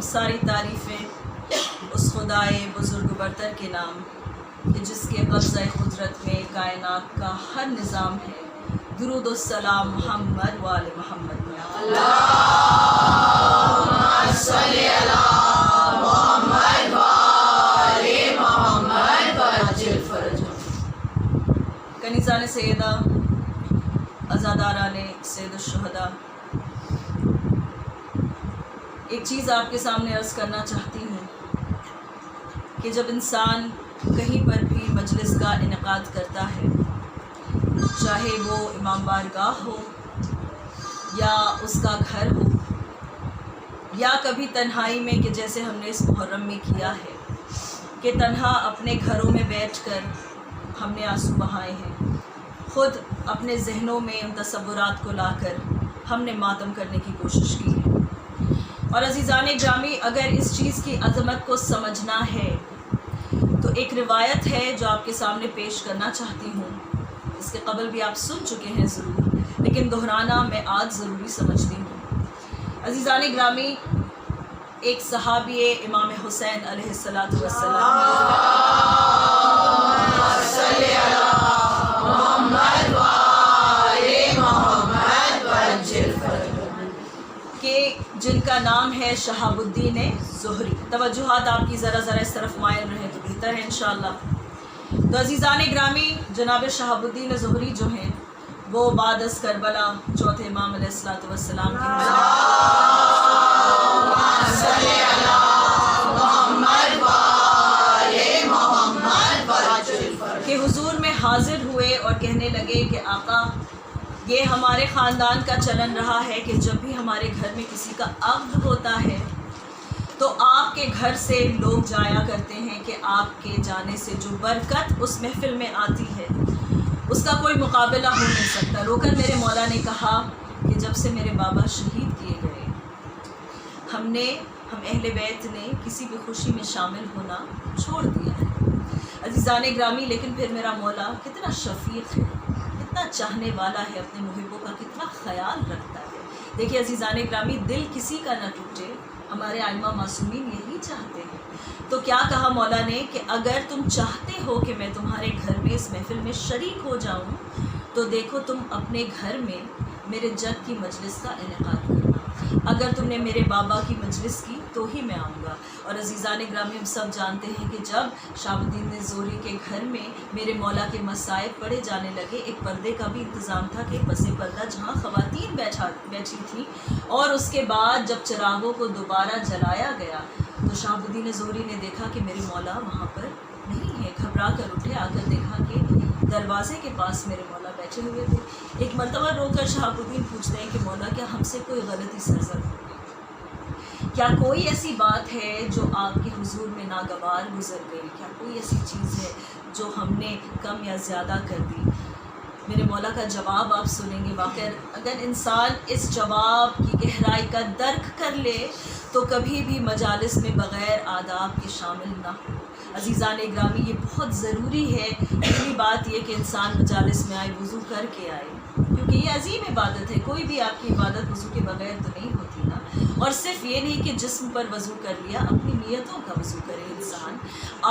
ساری تعریفیں اس خدائے بزرگ برتر کے نام کہ جس کے قبضہ قدرت میں کائنات کا ہر نظام ہے. درود و سلام محمد و آل محمد. اللہم صلی علی محمد و آل محمد وعجل فرجہم. کنیزان سیدہ، عزاداران سید الشہداء، ایک چیز آپ کے سامنے عرض کرنا چاہتی ہوں کہ جب انسان کہیں پر بھی مجلس کا انعقاد کرتا ہے، چاہے وہ امام بارگاہ ہو یا اس کا گھر ہو یا کبھی تنہائی میں، کہ جیسے ہم نے اس محرم میں کیا ہے کہ تنہا اپنے گھروں میں بیٹھ کر ہم نے آنسو بہائے ہیں، خود اپنے ذہنوں میں ان تصورات کو لا کر ہم نے ماتم کرنے کی کوشش کی ہے. اور عزیزان گرامی، اگر اس چیز کی عظمت کو سمجھنا ہے تو ایک روایت ہے جو آپ کے سامنے پیش کرنا چاہتی ہوں. اس کے قبل بھی آپ سن چکے ہیں ضرور، لیکن دہرانا میں آج ضروری سمجھتی ہوں. عزیزان گرامی، ایک صحابی امام حسین علیہ الصلاۃ والسلام کہ جن کا نام ہے شہاب الدین زہری. توجہات آپ کی ذرا اس طرف مائل رہے تو بہتر ہے انشاءاللہ. تو عزیزان گرامی، جناب شہاب الدین زہری جو ہیں وہ بعد از کربلا چوتھے امام علیہ الصلوۃ والسلام کے حضور میں حاضر ہوئے اور کہنے لگے کہ آقا، یہ ہمارے خاندان کا چلن رہا ہے کہ جب بھی ہمارے گھر میں کسی کا عقد ہوتا ہے تو آپ کے گھر سے لوگ جایا کرتے ہیں کہ آپ کے جانے سے جو برکت اس محفل میں آتی ہے اس کا کوئی مقابلہ ہو نہیں سکتا. رو کر میرے مولا نے کہا کہ جب سے میرے بابا شہید کیے گئے ہم اہل بیت نے کسی بھی خوشی میں شامل ہونا چھوڑ دیا ہے. عزیزان گرامی، لیکن پھر میرا مولا کتنا شفیق ہے، کتنا چاہنے والا ہے، اپنے محبوں کا کتنا خیال رکھتا ہے. دیکھیے عزیزان گرامی، دل کسی کا نہ ٹوٹے، ہمارے ائمہ معصومین یہی چاہتے ہیں. تو کیا کہا مولا نے کہ اگر تم چاہتے ہو کہ میں تمہارے گھر میں اس محفل میں شریک ہو جاؤں تو دیکھو تم اپنے گھر میں میرے جد کی مجلس کا انعقاد کرنا. اگر تم نے میرے بابا کی مجلس کی تو ہی میں آؤں گا. اور عزیزان گرامی، ہم سب جانتے ہیں کہ جب شہاب الدین زہری کے گھر میں میرے مولا کے مصائب پڑھے جانے لگے، ایک پردے کا بھی انتظام تھا کہ پس پردہ جہاں خواتین بیٹھی تھیں، اور اس کے بعد جب چراغوں کو دوبارہ جلایا گیا تو شہاب الدین زہری نے دیکھا کہ میرے مولا وہاں پر نہیں ہے. گھبرا کر اٹھے، آ کر دیکھا کہ دروازے کے پاس میرے مولا بیٹھے ہوئے تھے. ایک مرتبہ رو کر شہاب الدین پوچھتے ہیں کہ مولا، کیا ہم سے کوئی غلطی سرزد ہو گئی؟ کیا کوئی ایسی بات ہے جو آپ کے حضور میں ناگوار گزر گئی؟ کیا کوئی ایسی چیز ہے جو ہم نے کم یا زیادہ کر دی؟ میرے مولا کا جواب آپ سنیں گے. واقعی اگر انسان اس جواب کی گہرائی کا درک کر لے تو کبھی بھی مجالس میں بغیر آداب کے شامل نہ ہو. عزیزان گرامی، یہ بہت ضروری ہے. پہلی بات یہ کہ انسان مجالس میں آئے، وضو کر کے آئے، کیونکہ یہ عظیم عبادت ہے. کوئی بھی آپ کی عبادت وضو کے بغیر تو نہیں ہوتی نا. اور صرف یہ نہیں کہ جسم پر وضو کر لیا، اپنی نیتوں کا وضو کرے. انسان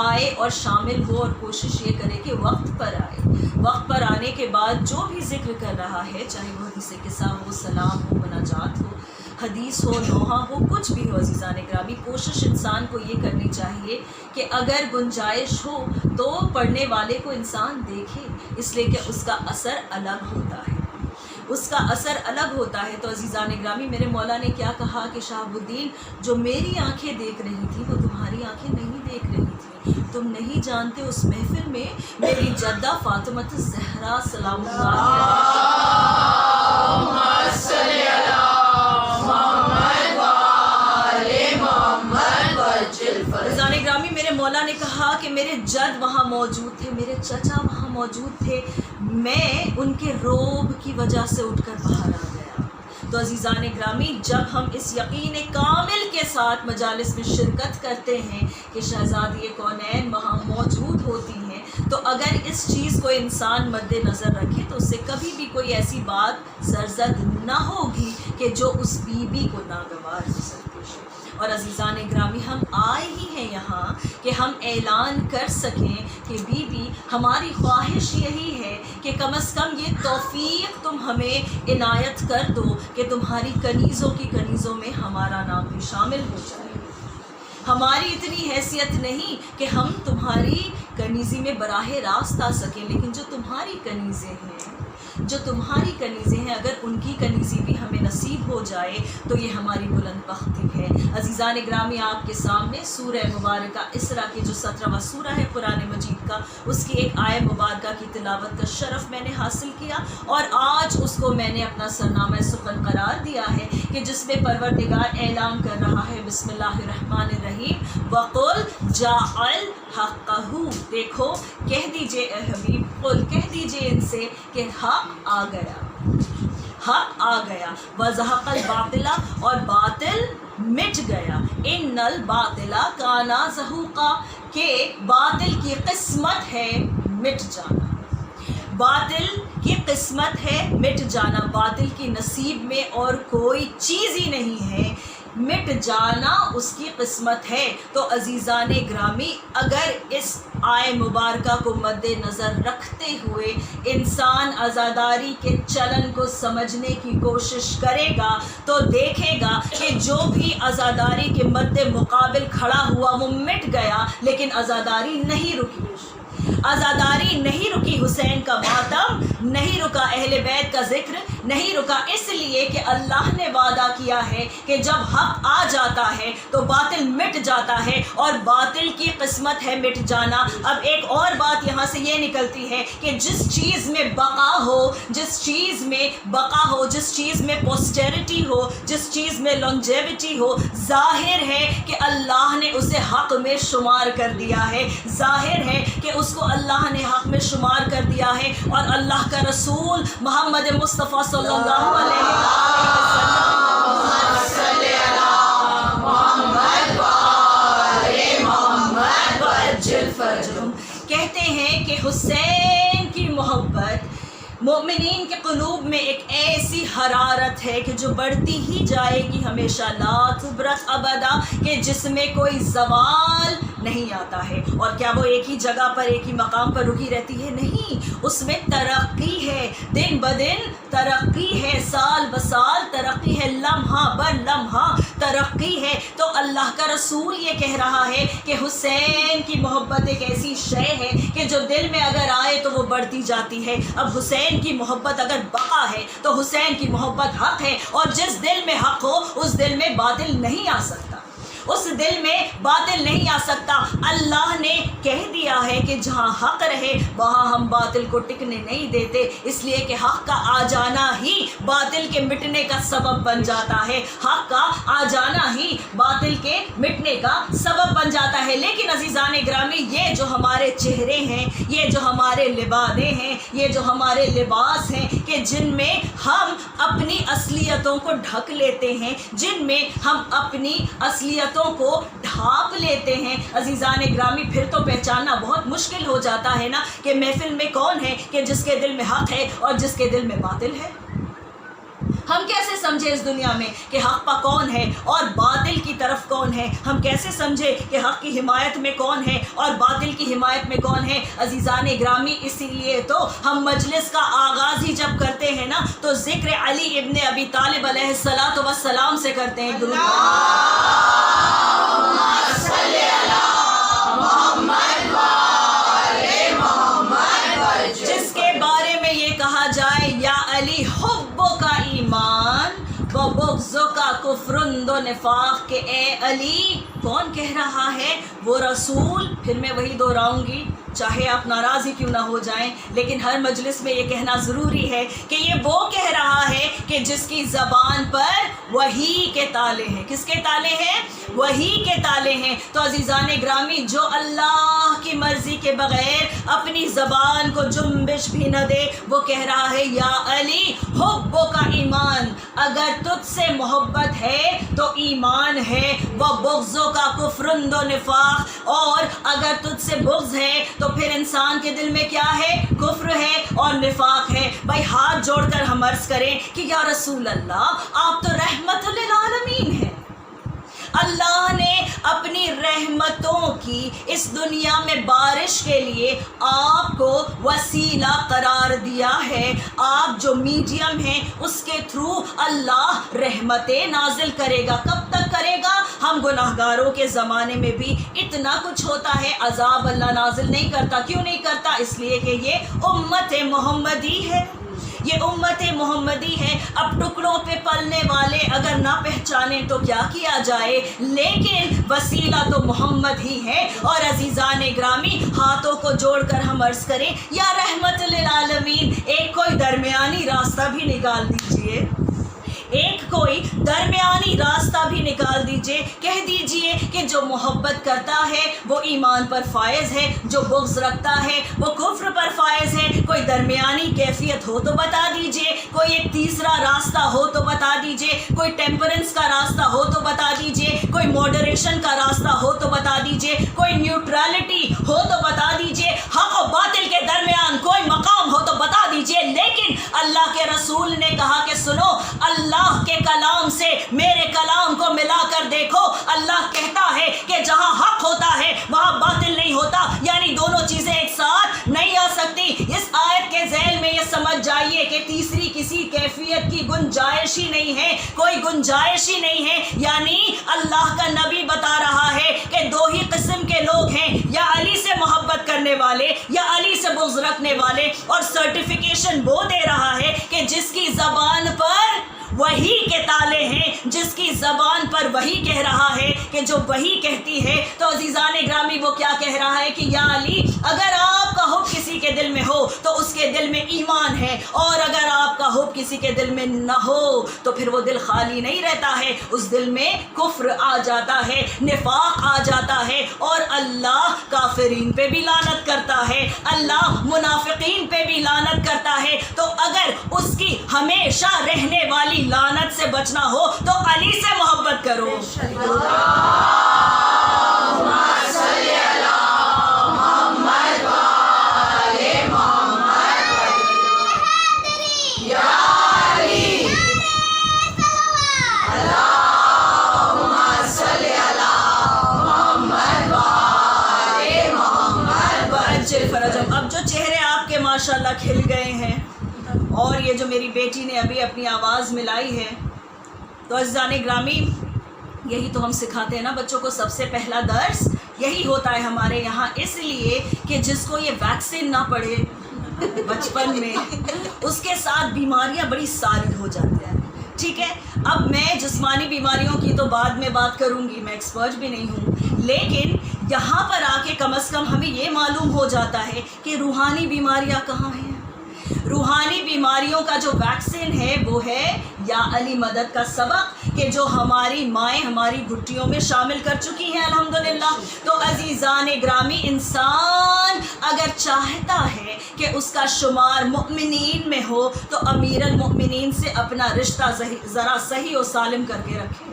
آئے اور شامل ہو اور کوشش یہ کرے کہ وقت پر آئے. وقت پر آنے کے بعد جو بھی ذکر کر رہا ہے، چاہے وہ حدیث قصہ ہو، سلام ہو، مناجات ہو، حدیث ہو، نوحہ ہو، کچھ بھی ہو، عزیزان گرامی، کوشش انسان کو یہ کرنی چاہیے کہ اگر گنجائش ہو تو پڑھنے والے کو انسان دیکھے، اس لیے کہ اس کا اثر الگ ہوتا ہے. تو عزیزان گرامی، میرے مولا نے کیا کہا کہ شہاب الدین، جو میری آنکھیں دیکھ رہی تھی وہ تمہاری آنکھیں نہیں دیکھ رہی تھی. تم نہیں جانتے اس محفل میں میری جدہ فاطمہ الزہرا سلام اللہ گرامی، میرے مولا نے کہا کہ میرے جد وہاں موجود تھے، میرے چچا وہاں موجود تھے. میں ان کے روب کی وجہ سے اٹھ کر باہر آ گیا. تو عزیزان گرامی، جب ہم اس یقین کامل کے ساتھ مجالس میں شرکت کرتے ہیں کہ شہزادی کونین وہاں موجود ہوتی ہیں تو اگر اس چیز کو انسان مد نظر رکھے تو اس سے کبھی بھی کوئی ایسی بات سرزد نہ ہوگی کہ جو اس بیوی کو ناگوار ہو سکتی ہے۔ اور عزیزان گرامی، ہم آئے ہی ہیں یہاں کہ ہم اعلان کر سکیں کہ بیوی ہماری خواہش یہی ہے کہ کم از کم یہ توفیق تم ہمیں عنایت کر دو کہ تمہاری کنیزوں کی کنیزوں میں ہمارا نام بھی شامل ہو جائے۔ ہماری اتنی حیثیت نہیں کہ ہم تمہاری کنیزی میں براہ راست آ سکیں، لیکن جو تمہاری کنیزیں ہیں اگر ان کی کنیزی بھی ہمیں نصیب ہو جائے تو یہ ہماری بلند بختی ہے۔ عزیزان گرامی، آپ کے سامنے سورہ مبارکہ اسراء کی جو 17واں سورہ ہے قرآن مجید کا، اس کی ایک آیت مبارکہ کی تلاوت کا شرف میں نے حاصل کیا، اور آج اس کو میں نے اپنا سرنامہ سخن قرار دیا ہے کہ جس میں پروردگار اعلان کر رہا ہے، بسم اللہ الرحمن الرحیم، وَقُلْ جَاءَ الْحَقُّ، دیکھو کہہ دیجئے اے حبیب، قل کہہ دیجئے ان سے کہ حق آ گیا، حق آ گیا، وَزَهَقَ الْبَاطِلَ، اور باطل مٹ گیا، ان الباطل کان زہوقا، کہ باطل کی قسمت ہے مٹ جانا، باطل کی قسمت ہے مٹ جانا، باطل کی نصیب میں اور کوئی چیز ہی نہیں ہے، مٹ جانا اس کی قسمت ہے۔ تو عزیزان گرامی، اگر اس آئے مبارکہ کو مد نظر رکھتے ہوئے انسان عزاداری کے چلن کو سمجھنے کی کوشش کرے گا تو دیکھے گا کہ جو بھی عزاداری کے مد مقابل کھڑا ہوا وہ مٹ گیا، لیکن عزاداری نہیں رکی، عزاداری نہیں رکی، حسین کا ماتم نہیں رکا، اہل بیت کا ذکر نہیں رکا، اس لیے کہ اللہ نے وعدہ کیا ہے کہ جب حق آ جاتا ہے تو باطل مٹ جاتا ہے، اور باطل کی قسمت ہے مٹ جانا۔ اب ایک اور بات یہاں سے یہ نکلتی ہے کہ جس چیز میں بقا ہو، جس چیز میں بقا ہو، جس چیز میں پوسٹیرٹی ہو، جس چیز میں لانجیوٹی ہو، ظاہر ہے کہ اللہ نے اسے حق میں شمار کر دیا ہے، ظاہر ہے کہ اس کو اللہ نے حق میں شمار کر دیا ہے، اور اللہ کا رسول محمد مصطفیٰ صلی اللہ علیہ وسلم کہتے ہیں کہ حسین کی محبت مومنین کے قلوب میں ایک ایسی حرارت ہے کہ جو بڑھتی ہی جائے گی ہمیشہ، لا تبرت ابدا، کہ جس میں کوئی زوال نہیں آتا ہے۔ اور کیا وہ ایک ہی جگہ پر ایک ہی مقام پر رکی رہتی ہے؟ نہیں، اس میں ترقی ہے، دن بدن ترقی ہے، سال بسال ترقی ہے، لمحہ بر لمحہ ترقی ہے۔ تو اللہ کا رسول یہ کہہ رہا ہے کہ حسین کی محبت ایک ایسی شے ہے کہ جو دل میں اگر آئے تو وہ بڑھتی جاتی ہے۔ اب حسین کی محبت اگر بقا ہے تو حسین کی محبت حق ہے، اور جس دل میں حق ہو اس دل میں باطل نہیں آ سکتا، اس دل میں باطل نہیں آ سکتا۔ اللہ نے کہہ دیا ہے کہ جہاں حق رہے وہاں ہم باطل کو ٹکنے نہیں دیتے، اس لیے کہ حق کا آ جانا ہی باطل کے مٹنے کا سبب بن جاتا ہے، حق کا آ جانا ہی باطل کے مٹنے کا سبب بن جاتا ہے۔ لیکن عزیزان گرامی، یہ جو ہمارے چہرے ہیں، یہ جو ہمارے لبادے ہیں، یہ جو ہمارے لباس ہیں کہ جن میں ہم اپنی اصلیتوں کو ڈھک لیتے ہیں، جن میں ہم اپنی اصلیتوں کو ڈھانپ لیتے ہیں، عزیزان گرامی، پھر تو پہچاننا بہت مشکل ہو جاتا ہے نا کہ محفل میں کون ہے کہ جس کے دل میں حق ہے اور جس کے دل میں باطل ہے۔ ہم کیسے سمجھے اس دنیا میں کہ حق پا کون ہے اور باطل کی طرف کون ہے؟ ہم کیسے سمجھے کہ حق کی حمایت میں کون ہے اور باطل کی حمایت میں کون ہے؟ عزیزان گرامی، اسی لیے تو ہم مجلس کا آغاز ہی جب کرتے ہیں نا تو ذکر علی ابن ابی طالب علیہ الصلاۃ والسلام سے کرتے ہیں، درود جس کے بارے میں یہ کہا جائے یا علی حبو کا ایمان و بغضو کا کفر و نفاق، کہ اے علی کون کہہ رہا ہے؟ وہ رسول۔ پھر میں وہی دہراؤں گی، چاہے آپ ناراض ہی کیوں نہ ہو جائیں، لیکن ہر مجلس میں یہ کہنا ضروری ہے کہ یہ وہ کہہ رہا ہے کہ جس کی زبان پر وحی کے تالے ہیں۔ کس کے تالے ہیں؟ وحی کے تالے ہیں۔ تو عزیزان گرامی، جو اللہ کی مرضی کے بغیر اپنی زبان کو جنبش بھی نہ دے، وہ کہہ رہا ہے یا علی حبو کا ایمان، اگر تجھ سے محبت ہے تو ایمان ہے، وہ بغضوں کا کفر و نفاق، اور اگر تجھ سے بغض ہے تو پھر انسان کے دل میں کیا ہے؟ کفر ہے اور نفاق ہے۔ بھائی ہاتھ جوڑ کر ہم عرض کریں کہ یا رسول اللہ آپ تو رحمت للعالمین ہیں، اللہ نے اپنی رحمتوں کی اس دنیا میں بارش کے لیے آپ کو وسیلہ قرار دیا ہے، آپ جو میڈیم ہیں اس کے تھرو اللہ رحمتیں نازل کرے گا۔ کب تک کرے گا؟ ہم گناہگاروں کے زمانے میں بھی اتنا کچھ ہوتا ہے، عذاب اللہ نازل نہیں کرتا۔ کیوں نہیں کرتا؟ اس لیے کہ یہ امت محمدی ہے، یہ امت محمدی ہے۔ اب ٹکڑوں پہ پلنے والے اگر نہ پہچانے تو کیا کیا جائے، لیکن وسیلہ تو محمد ہی ہے۔ اور عزیزان گرامی ہاتھوں کو جوڑ کر ہم عرض کریں یا رحمت للعالمین ایک کوئی درمیانی راستہ بھی نکال دیجئے، ایک کوئی درمیانی راستہ بھی نکال دیجئے، کہہ دیجئے کہ جو محبت کرتا ہے وہ ایمان پر فائز ہے، جو بغض رکھتا ہے وہ کفر پر فائز ہے۔ کوئی درمیانی کیفیت ہو تو بتا دیجئے، کوئی ایک تیسرا راستہ ہو تو بتا دیجئے، کوئی ٹیمپرنس کا راستہ ہو تو بتا دیجئے، کوئی ماڈریشن کا راستہ ہو تو بتا دیجئے، کوئی نیوٹرلٹی ہو تو بتا دیجئے، حق و باطل کے درمیان کوئی مقام ہو تو بتا دیجئے۔ لیکن اللہ کے رسول نے کہا کہ سنو، اللہ کے کلام سے میرے کلام کو ملا کر دیکھو، اللہ کہتا ہے کہ جہاں حق ہوتا ہے وہاں باطل نہیں ہوتا، یعنی دونوں چیزیں ایک ساتھ نہیں آ سکتی۔ اس آیت کے ذیل میں یہ سمجھ جائیے کہ تیسری کسی کیفیت کی گنجائش ہی نہیں ہے، کوئی گنجائش ہی نہیں ہے، یعنی اللہ کا نبی بتا رہا ہے کہ دو ہی قسم کے لوگ ہیں، یا علی سے محبت کرنے والے یا علی سے بغض رکھنے والے۔ اور سرٹیفیکیشن وہ دے رہا ہے کہ جس کی زبان پر وہی کے تالے ہیں، جس کی زبان پر وہی کہہ رہا ہے کہ جو وہی کہتی ہے، تو عزیزان گرامی وہ کیا کہہ رہا ہے کہ یا علی اگر آپ کا حب کسی کے دل میں ہو تو اس کے دل میں ایمان ہے، اور اگر آپ کا حب کسی کے دل میں نہ ہو تو پھر وہ دل خالی نہیں رہتا ہے، اس دل میں کفر آ جاتا ہے، نفاق آ جاتا ہے، اور اللہ کافرین پہ بھی لعنت کرتا ہے، اللہ منافقین پہ بھی لعنت کرتا ہے۔ تو اگر اس کی ہمیشہ رہنے والی لعنت سے بچنا ہو تو علی سے محبت کرو۔ اب جو چہرے آپ کے ماشاءاللہ کھل گئے ہیں، اور یہ جو میری بیٹی نے ابھی اپنی آواز ملائی ہے، تو عزیزان گرامی یہی تو ہم سکھاتے ہیں نا بچوں کو، سب سے پہلا درس یہی ہوتا ہے ہمارے یہاں، اس لیے کہ جس کو یہ ویکسین نہ پڑے بچپن میں اس کے ساتھ بیماریاں بڑی ساری ہو جاتی ہیں۔ ٹھیک ہے، اب میں جسمانی بیماریوں کی تو بعد میں بات کروں گی، میں ایکسپرٹ بھی نہیں ہوں، لیکن یہاں پر آ کے کم از کم ہمیں یہ معلوم ہو جاتا ہے کہ روحانی بیماریاں کہاں ہیں۔ روحانی بیماریوں کا جو ویکسین ہے وہ ہے یا علی مدد کا سبق، کہ جو ہماری مائیں ہماری گھٹیوں میں شامل کر چکی ہیں الحمدللہ۔ تو عزیزان گرامی انسان اگر چاہتا ہے کہ اس کا شمار مؤمنین میں ہو تو امیر المؤمنین سے اپنا رشتہ ذرا صحیح و سالم کر کے رکھے،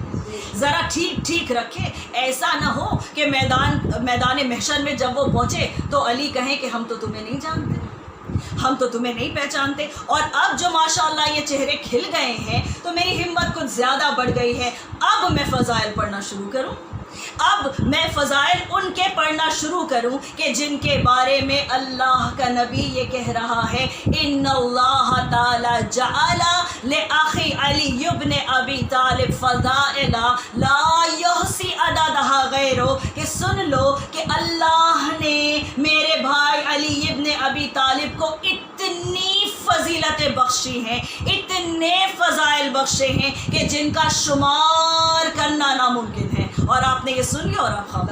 ذرا ٹھیک رکھے، ایسا نہ ہو کہ میدان محشر میں جب وہ پہنچے تو علی کہیں کہ ہم تو تمہیں نہیں جانتے، ہم تو تمہیں نہیں پہچانتے۔ اور اب جو ماشاءاللہ یہ چہرے کھل گئے ہیں تو میری ہمت کچھ زیادہ بڑھ گئی ہے، اب میں فضائل پڑھنا شروع کروں، اب میں فضائل ان کے پڑھنا شروع کروں کہ جن کے بارے میں اللہ کا نبی یہ کہہ رہا ہے، ان اللہ تعالی جعل لأخی علی ابن ابی طالب فضائل لا یحصی عددها غیرہ، کہ سن لو کہ اللہ نے میرے بھائی علی ابن ابی طالب کو اتنی فضیلتیں بخشی ہیں، اتنے فضائل بخشے ہیں کہ جن کا شمار کرنا ناممکن ہے۔ اور آپ نے یہ سن لیا اور آپ خاموش۔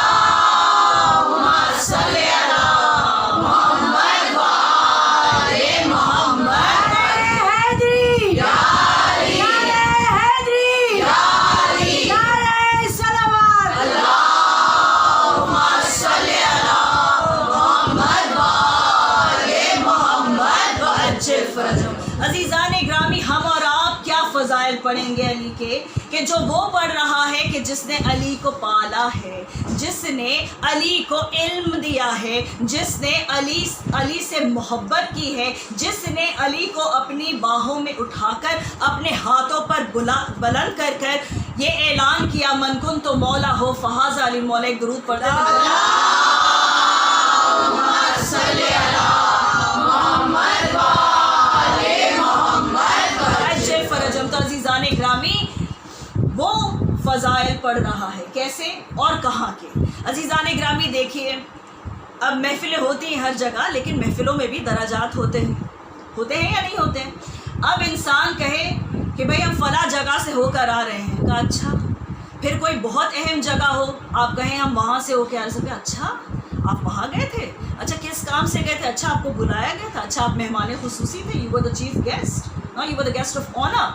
اللہم صلی علی محمد و آل محمد، حیدری یا علی، حیدری یا علی، نعرہ صلوات، اللہم صلی علی محمد و آل محمد و عجل فرجهم۔ عزیزان گرامی ہم اور آپ کیا فضائل فضائل پڑھیں گے علی کے کہ جو وہ پڑھ رہا ہے کہ جس نے علی کو پالا ہے، جس نے علی کو علم دیا ہے، جس نے علی سے محبت کی ہے، جس نے علی کو اپنی باہوں میں اٹھا کر اپنے ہاتھوں پر بلند کر کر یہ اعلان کیا من کنت مولا ہو فہذا علی مولا. ایک درود پڑھتے ہیں تو عزیزان گرامی وہ فضائل پڑھ رہا ہے کیسے اور کہاں کے. عزیزان گرامی دیکھیے، اب محفلیں ہوتی ہیں ہر جگہ، لیکن محفلوں میں بھی درجات ہوتے ہیں یا نہیں ہوتے ہیں. اب انسان کہے کہ بھئی ہم فلاں جگہ سے ہو کر آ رہے ہیں، کہا اچھا. پھر کوئی بہت اہم جگہ ہو، آپ کہیں ہم وہاں سے ہو کے آ رہے ہیں، اچھا آپ وہاں گئے تھے، اچھا کس کام سے گئے تھے، اچھا آپ کو بلایا گیا تھا، اچھا آپ مہمان خصوصی تھے، you were the chief guest, you were the guest of honour.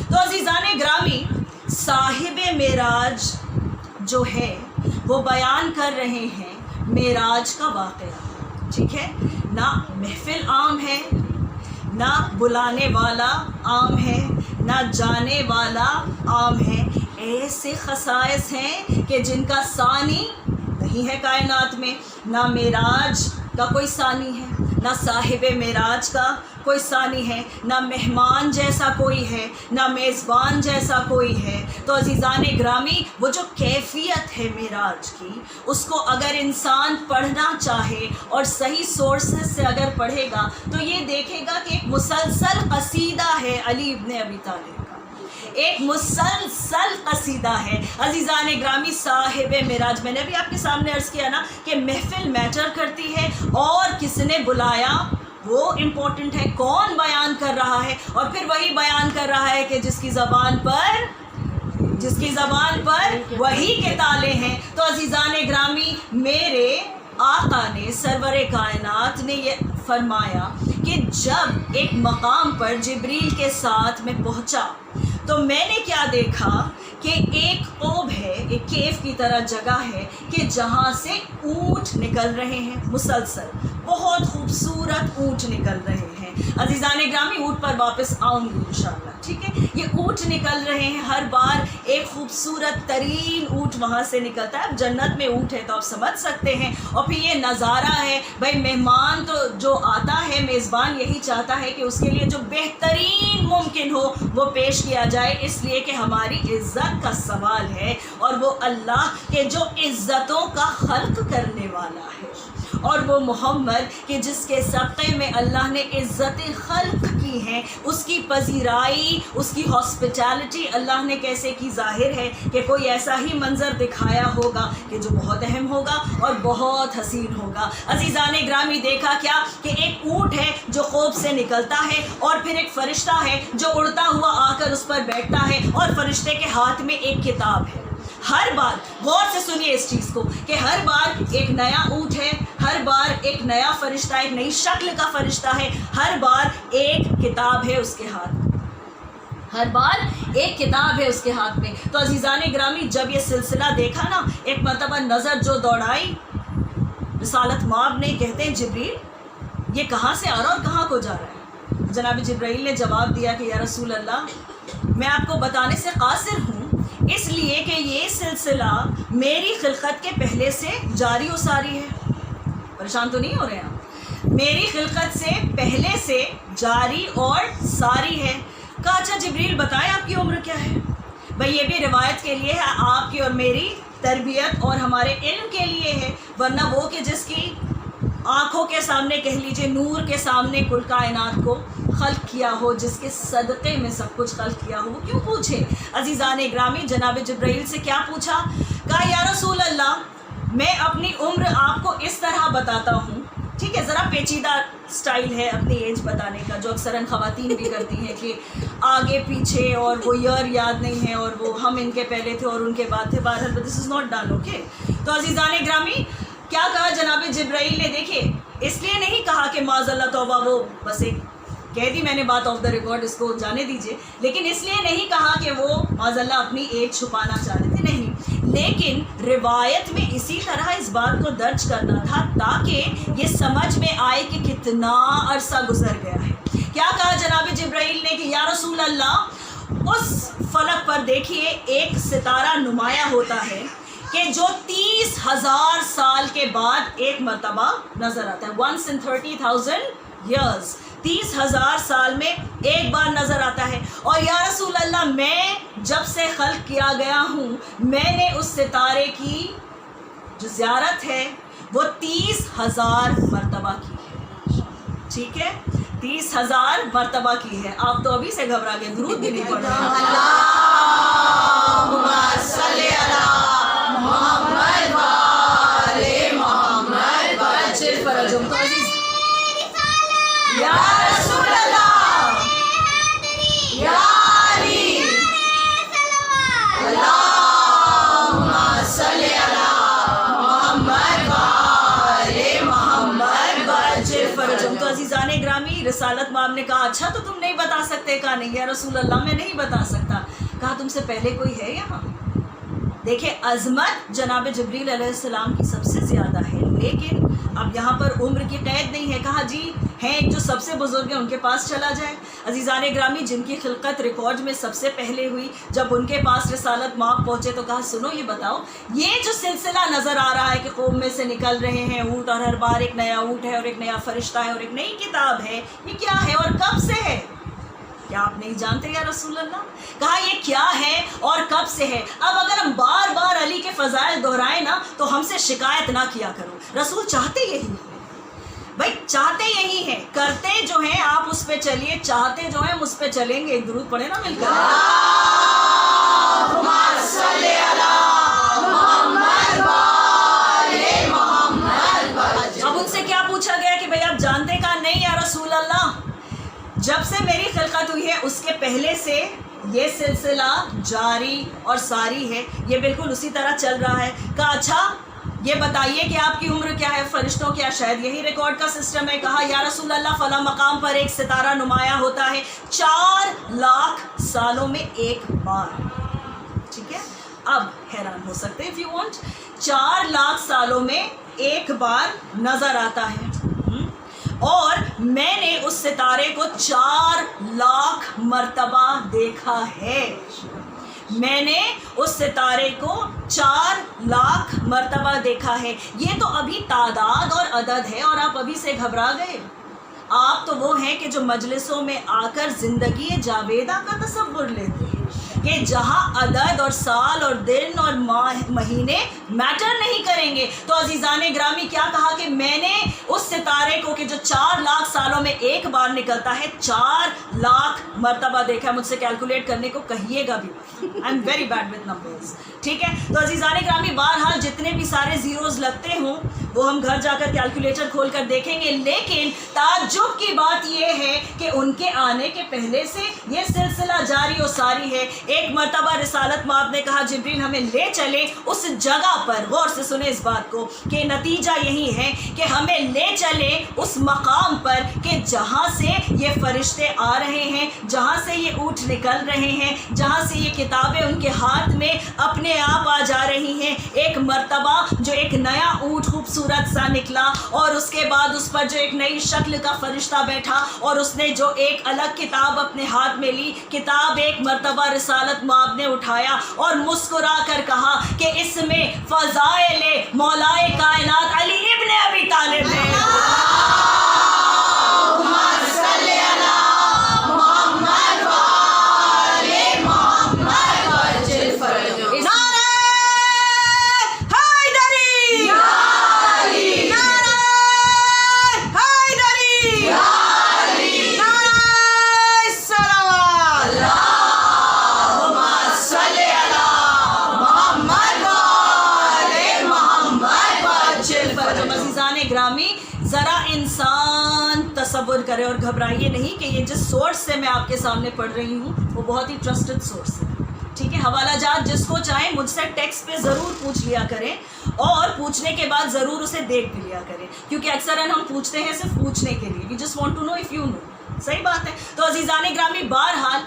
تو عزیزان گرامی صاحب معراج جو ہے وہ بیان کر رہے ہیں معراج کا واقعہ. ٹھیک ہے، نہ محفل عام ہے، نہ بلانے والا عام ہے، نہ جانے والا عام ہے. ایسے خصائص ہیں کہ جن کا ثانی نہیں ہے کائنات میں. نہ معراج کا کوئی ثانی ہے، نہ صاحب معراج کا کوئی ثانی ہے، نہ مہمان جیسا کوئی ہے، نہ میزبان جیسا کوئی ہے. تو عزیزان گرامی وہ جو کیفیت ہے معراج کی، اس کو اگر انسان پڑھنا چاہے اور صحیح سورسز سے اگر پڑھے گا تو یہ دیکھے گا کہ ایک مسلسل قصیدہ ہے علی ابن ابی طالب کا، ایک مسلسل قصیدہ ہے. عزیزان گرامی صاحب معراج، میں نے بھی آپ کے سامنے عرض کیا نا کہ محفل میٹر کرتی ہے اور کس نے بلایا وہ امپورٹنٹ ہے، کون بیان کر رہا ہے، اور پھر وہی بیان کر رہا ہے کہ جس کی زبان پر وہی کے تالے ہیں. تو عزیزان گرامی میرے آقا نے سرور کائنات نے یہ فرمایا کہ جب ایک مقام پر جبریل کے ساتھ میں پہنچا تو میں نے کیا دیکھا کہ ایک قوب ہے، ایک کیف کی طرح جگہ ہے کہ جہاں سے اونٹ نکل رہے ہیں، مسلسل بہت خوبصورت اونٹ نکل رہے ہیں. عزیزان گرامی اونٹ پر واپس آؤں گی انشاءاللہ. ٹھیک ہے، یہ اونٹ نکل رہے ہیں، ہر بار ایک خوبصورت ترین اونٹ وہاں سے نکلتا ہے. اب جنت میں اونٹ ہے تو آپ سمجھ سکتے ہیں. اور پھر یہ نظارہ ہے، بھائی مہمان تو جو آتا ہے میزبان یہی چاہتا ہے کہ اس کے لیے جو بہترین ممکن ہو وہ پیش کیا جائے، اس لیے کہ ہماری عزت کا سوال ہے اور وہ اللہ کے جو عزتوں کا خلق کرنے والا ہے، اور وہ محمد کہ جس کے صدقے میں اللہ نے عزت خلق کی ہیں، اس کی پذیرائی، اس کی ہاسپٹیلٹی اللہ نے کیسے کی. ظاہر ہے کہ کوئی ایسا ہی منظر دکھایا ہوگا کہ جو بہت اہم ہوگا اور بہت حسین ہوگا. عزیزان گرامی دیکھا کیا کہ ایک اونٹ ہے جو خوب سے نکلتا ہے، اور پھر ایک فرشتہ ہے جو اڑتا ہوا آ کر اس پر بیٹھتا ہے، اور فرشتے کے ہاتھ میں ایک کتاب ہے. ہر بار غور سے سنیے اس چیز کو کہ ہر بار ایک نیا اونٹ ہے، ہر بار ایک نیا فرشتہ، ایک نئی شکل کا فرشتہ ہے، ہر بار ایک کتاب ہے اس کے ہاتھ میں، ہر بار ایک کتاب ہے اس کے ہاتھ میں. تو عزیزان گرامی جب یہ سلسلہ دیکھا نا، ایک مرتبہ نظر جو دوڑائی رسالت مآب نے، کہتے ہیں جبریل یہ کہاں سے آ رہا اور کہاں کو جا رہا ہے؟ جناب جبرائیل نے جواب دیا کہ یا رسول اللہ میں آپ کو بتانے سے قاصر ہوں، اس لیے کہ یہ سلسلہ میری خلقت کے پہلے سے جاری و ساری ہے. پریشان تو نہیں ہو رہے ہیں؟ میری خلقت سے پہلے سے جاری اور ساری ہے. کہا اچھا جبریل بتائیں آپ کی عمر کیا ہے؟ بھئی یہ بھی روایت کے لیے ہے، آپ کی اور میری تربیت اور ہمارے علم کے لیے ہے، ورنہ وہ کہ جس کی آنکھوں کے سامنے کہہ لیجئے نور کے سامنے کل کائنات کو خلق کیا ہو، جس کے صدقے میں سب کچھ خلق کیا ہو، وہ کیوں پوچھے؟ عزیزان گرامی جناب جبرائیل سے کیا پوچھا؟ کہا یا رسول اللہ میں اپنی عمر آپ کو اس طرح بتاتا ہوں. ٹھیک ہے، ذرا پیچیدہ سٹائل ہے اپنی ایج بتانے کا، جو اکثراً خواتین بھی کرتی ہیں کہ آگے پیچھے اور وہ ایئر یاد نہیں ہے اور وہ ہم ان کے پہلے تھے اور ان کے بعد تھے. بہرحال دس از ناٹ ڈن. اوکے، تو عزیزان گرامی کیا کہا جناب جبرائیل نے؟ دیکھیے اس لیے نہیں کہا کہ معاذ اللہ توبہ، وہ بس ایک کہہ دی میں نے بات آف دا ریکارڈ، اس کو جانے دیجئے، لیکن اس لیے نہیں کہا کہ وہ معاذ اللہ اپنی ایج چھپانا چاہتے تھے، نہیں، لیکن روایت میں اسی طرح اس بات کو درج کرنا تھا تاکہ یہ سمجھ میں آئے کہ کتنا عرصہ گزر گیا ہے. کیا کہا جناب جبرائیل نے کہ یا رسول اللہ اس فلک پر دیکھیے ایک ستارہ نمایاں ہوتا ہے کہ جو 30,000 سال کے بعد ایک مرتبہ نظر آتا ہے. once in 30,000 years 30,000 سال میں ایک بار نظر آتا ہے. اور یا رسول اللہ میں جب سے خلق کیا گیا ہوں میں نے اس ستارے کی جو زیارت ہے وہ 30,000 مرتبہ کی ہے. ٹھیک ہے, 30,000 مرتبہ کی ہے. آپ تو ابھی سے گھبرا گئے, درود بھی نہیں پڑھ رہے. اللہم صلی علی محمد و آل محمد وعجل فرجہم. تو عزیز یا رسول اللہ یا علی اللہم صلی علی محمد و آل محمد وعجل فرجہم. تو عزیزان گرامی, رسالت مآب نے کہا اچھا تو تم نہیں بتا سکتے. کہا نہیں یا رسول اللہ میں نہیں بتا سکتا. کہا تم سے پہلے کوئی ہے یہاں؟ دیکھیں عظمت جناب جبریل علیہ السلام کی سب سے زیادہ ہے, لیکن اب یہاں پر عمر کی قید نہیں ہے. کہا جی ہیں جو سب سے بزرگ ہیں ان کے پاس چلا جائے. عزیزان گرامی, جن کی خلقت ریکارڈ میں سب سے پہلے ہوئی, جب ان کے پاس رسالت مآب پہنچے تو کہا سنو یہ بتاؤ یہ جو سلسلہ نظر آ رہا ہے کہ قوم میں سے نکل رہے ہیں اونٹ, اور ہر بار ایک نیا اونٹ ہے اور ایک نیا فرشتہ ہے اور ایک نئی کتاب ہے, یہ کیا ہے اور کب سے ہے؟ کیا آپ نہیں جانتے یا رسول اللہ؟ کہا یہ کیا ہے اور کب سے ہے. اب اگر ہم بار بار علی کے فضائل دہرائیں نا تو ہم سے شکایت نہ کیا کرو. رسول چاہتے یہی ہے بھائی, چاہتے یہی ہے. کرتے جو ہیں آپ اس پہ چلیے, چاہتے جو ہیں اس پہ چلیں گے. ایک درود پڑھے نا مل کر. اللہم صلی علی محمد و آل محمد. اب ان سے کیا پوچھا گیا کہ بھئی آپ جانتے؟ کہا نہیں یا رسول اللہ, جب سے میری خلقت ہوئی ہے اس کے پہلے سے یہ سلسلہ جاری اور ساری ہے, یہ بالکل اسی طرح چل رہا ہے. کہا اچھا یہ بتائیے کہ آپ کی عمر کیا ہے؟ فرشتوں کیا شاید یہی ریکارڈ کا سسٹم ہے. کہا یا رسول اللہ فلاں مقام پر ایک ستارہ نمایاں ہوتا ہے 4 لاکھ سالوں میں ایک بار. ٹھیک ہے, اب حیران ہو سکتے if you want, 4 لاکھ سالوں میں ایک بار نظر آتا ہے. اور میں نے اس ستارے کو 4 لاکھ مرتبہ دیکھا ہے. میں نے اس ستارے کو 4 لاکھ مرتبہ دیکھا ہے. یہ تو ابھی تعداد اور عدد ہے اور آپ ابھی سے گھبرا گئے. آپ تو وہ ہیں کہ جو مجلسوں میں آ کر زندگی جاویدہ کا تصور لیتے ہیں کہ جہاں عدد اور سال اور دن اور مہینے میٹر نہیں کریں گے. تو عزیزان گرامی کیا کہا کہ میں نے اس ستارے کو کہ جو 4 لاکھ سالوں میں ایک بار نکلتا ہے 4 لاکھ مرتبہ دیکھا ہے. مجھ سے کیلکولیٹ کرنے کو کہیے گا بھی, I am very bad with numbers. ٹھیک ہے, تو عزیزان گرامی بہرحال جتنے بھی سارے زیروز لگتے ہوں وہ ہم گھر جا کر کیلکولیٹر کھول کر دیکھیں گے. لیکن تعجب کی بات یہ ہے کہ ان کے آنے کے پہلے سے یہ سلسلہ جاری و ساری ہے. ایک مرتبہ رسالت مآب نے کہا جبریل ہمیں لے چلے اس جگہ پر. غور سے سنیں اس بات کو کہ نتیجہ یہی ہے کہ ہمیں لے چلے اس مقام پر کہ جہاں سے یہ فرشتے آ رہے ہیں, جہاں سے یہ اونٹ نکل رہے ہیں, جہاں سے یہ کتابیں ان کے ہاتھ میں اپنے آپ آ جا رہی ہیں. ایک مرتبہ جو ایک نیا اونٹ خوبصورت سا نکلا اور اس کے بعد اس پر جو ایک نئی شکل کا فرشتہ بیٹھا اور اس نے جو ایک الگ کتاب اپنے ہاتھ میں لی. کتاب ایک مرتبہ رسالت مآب نے اٹھایا اور مسکرا کر کہا کہ اس میں فضائل مولائے کائنات علی ابن ابی طالب ہے. ذرا انسان تصور کرے اور گھبرائیے نہیں کہ یہ جس سورس سے میں آپ کے سامنے پڑھ رہی ہوں وہ بہت ہی ٹرسٹڈ سورس ہے. ٹھیک ہے, حوالہ جات جس کو چاہیں مجھ سے ٹیکسٹ پہ ضرور پوچھ لیا کریں اور پوچھنے کے بعد ضرور اسے دیکھ بھی لیا کریں, کیونکہ اکثر ہم پوچھتے ہیں صرف پوچھنے کے لیے. We just want to know if you know. صحیح بات ہے. تو عزیزان گرامی بہرحال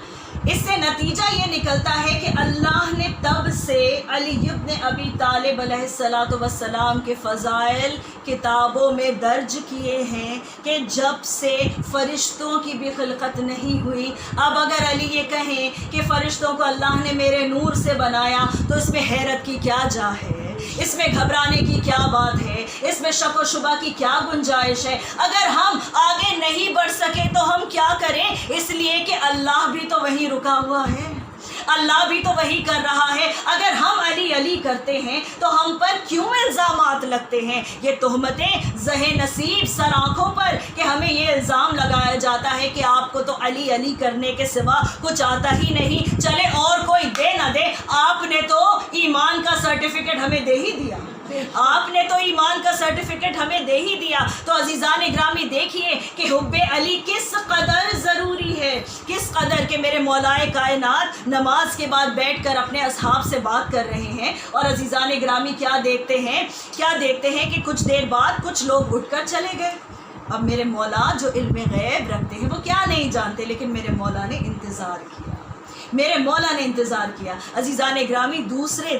اس سے نتیجہ یہ نکلتا ہے کہ اللہ نے تب سے علی ابن ابی طالب علیہ الصلاۃ والسلام کے فضائل کتابوں میں درج کیے ہیں کہ جب سے فرشتوں کی بھی خلقت نہیں ہوئی، اب اگر علی یہ کہیں کہ فرشتوں کو اللہ نے میرے نور سے بنایا تو اس میں حیرت کی کیا جا ہے، اس میں گھبرانے کی کیا بات ہے، اس میں شک و شبہ کی کیا گنجائش ہے؟ اگر ہم آگے نہیں بڑھ سکے تو ہم کیا کریں؟ اس لیے کہ اللہ بھی تو وہیں رکا ہوا ہے، اللہ بھی تو وہی کر رہا ہے۔ اگر ہم علی علی کرتے ہیں تو ہم پر کیوں الزامات لگتے ہیں؟ یہ تہمتیں زہ نصیب سر آنکھوں پر کہ ہمیں یہ الزام لگایا جاتا ہے کہ آپ کو تو علی علی کرنے کے سوا کچھ آتا ہی نہیں، چلے اور کوئی دے نہ دے، آپ نے تو ایمان کا سرٹیفکیٹ ہمیں دے ہی دیا، آپ نے تو ایمان کا سرٹیفکیٹ ہمیں دے ہی دیا۔ تو عزیزان گرامی دیکھیے کہ حب علی کس قدر ضروری ہے، کس قدر کہ میرے مولائے کائنات نماز کے بعد بیٹھ کر اپنے اصحاب سے بات کر رہے ہیں، اور عزیزان گرامی کیا دیکھتے ہیں کہ کچھ دیر بعد کچھ لوگ اٹھ کر چلے گئے۔ اب میرے مولا جو علم غیب رکھتے ہیں وہ کیا نہیں جانتے، لیکن میرے مولا نے انتظار کیا، میرے مولا نے انتظار کیا۔ عزیزان گرامی دوسرے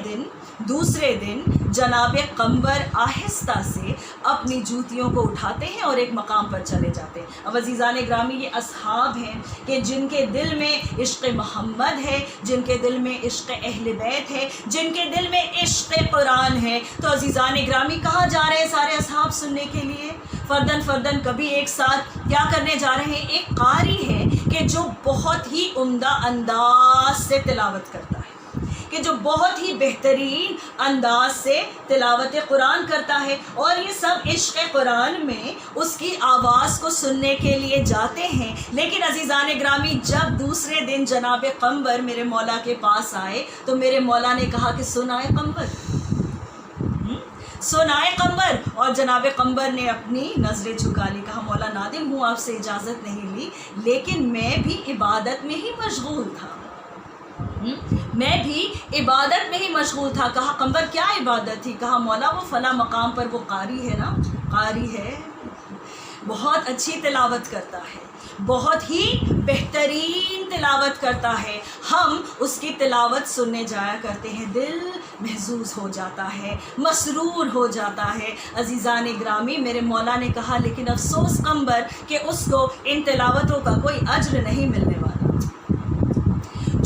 دن جناب قمبر آہستہ سے اپنی جوتیوں کو اٹھاتے ہیں اور ایک مقام پر چلے جاتے ہیں۔ اب عزیزان گرامی یہ اصحاب ہیں کہ جن کے دل میں عشق محمد ہے، جن کے دل میں عشق اہل بیت ہے، جن کے دل میں عشق قرآن ہے۔ تو عزیزان گرامی کہاں جا رہے ہیں سارے اصحاب سننے کے لیے؟ فردن کبھی ایک ساتھ کیا کرنے جا رہے ہیں؟ ایک قاری ہے کہ جو بہت ہی عمدہ انداز سے تلاوت کرتا ہے، کہ جو بہت ہی بہترین انداز سے تلاوت قرآن کرتا ہے، اور یہ سب عشق قرآن میں اس کی آواز کو سننے کے لیے جاتے ہیں۔ لیکن عزیزان گرامی جب دوسرے دن جناب قمبر میرے مولا کے پاس آئے تو میرے مولا نے کہا کہ سنائے قمبر، اور جناب قمبر نے اپنی نظریں جھکا لی، کہا مولا نادم ہوں، آپ سے اجازت نہیں لی، لیکن میں بھی عبادت میں ہی مشغول تھا، کہا قمبر کیا عبادت تھی؟ کہا مولا وہ فلاں مقام پر وہ قاری ہے نا، قاری ہے، بہت اچھی تلاوت کرتا ہے، بہت ہی بہترین تلاوت کرتا ہے، ہم اس کی تلاوت سننے جایا کرتے ہیں، دل محظوظ ہو جاتا ہے، مسرور ہو جاتا ہے۔ عزیزان گرامی میرے مولا نے کہا لیکن افسوس قمبر کہ اس کو ان تلاوتوں کا کوئی اجر نہیں ملنے والا،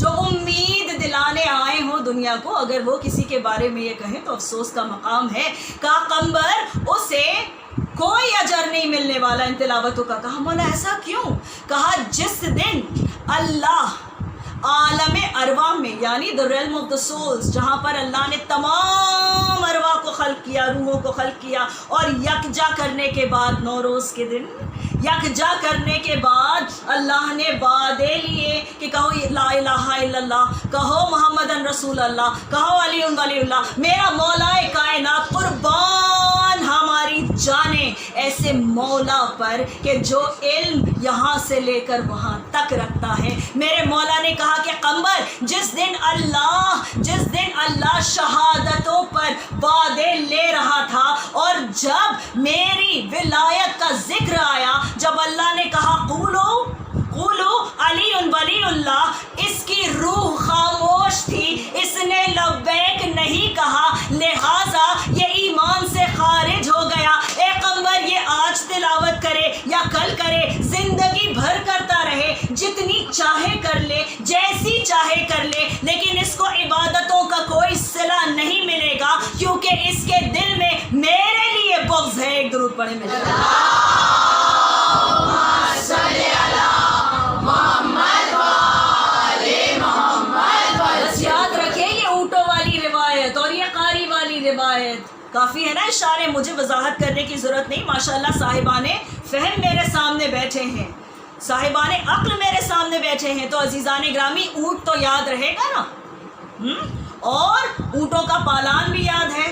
جو امید دلانے آئے ہوں دنیا کو، اگر وہ کسی کے بارے میں یہ کہیں تو افسوس کا مقام ہے۔ کہا قمبر اسے کوئی اجر نہیں ملنے والا ان تلاوتوں کا۔ کہا مولا ایسا کیوں؟ کہا جس دن اللہ عالم ارواح میں، یعنی the realm of the souls، جہاں پر اللہ نے تمام ارواح کو خلق کیا، روحوں کو خلق کیا، اور یکجا کرنے کے بعد نوروز کے دن یکجا کرنے کے بعد اللہ نے وعدے لیے کہ کہو لا الہ الا اللہ، کہو محمد رسول اللہ، کہو علی ولی اللہ۔ میرا مولا کائنات قربان ہماری جانیں ایسے مولا پر کہ جو علم یہاں سے لے کر وہاں تک رکھتا ہے۔ میرے مولا نے کہا کہ قمبر جس دن اللہ شہادتوں پر وعدے لے رہا تھا، اور جب میری ولایت کا ذکر آیا، جب اللہ نے کہا قولو علی ولی اللہ، اس کی روح خاموش تھی، اس نے لبیک نہیں کہا، لہٰذا یہ ایمان سے خارج ہو گیا۔ اے قمبر یہ آج تلاوت کرے یا کل کرے، زندگی بھر کرتا رہے، جتنی چاہے کر لے، جیسی چاہے کر لے، لیکن اس کو عبادتوں کا کوئی صلہ نہیں ملے گا، کیونکہ اس کے دل میں میرے لیے بغض ہے۔ ایک درود پڑھیں میرے بس یاد رکھیں یہ اونٹوں والی روایت اور یہ قاری والی روایت کافی ہے نا اشارے، مجھے وضاحت کرنے کی ضرورت نہیں۔ ماشاءاللہ صاحبان فہم میرے سامنے بیٹھے ہیں، صاحبان عقل میرے سامنے بیٹھے ہیں، تو عزیزان گرامی اونٹ تو یاد رہے گا نا، اور اونٹوں کا پالان بھی یاد ہے،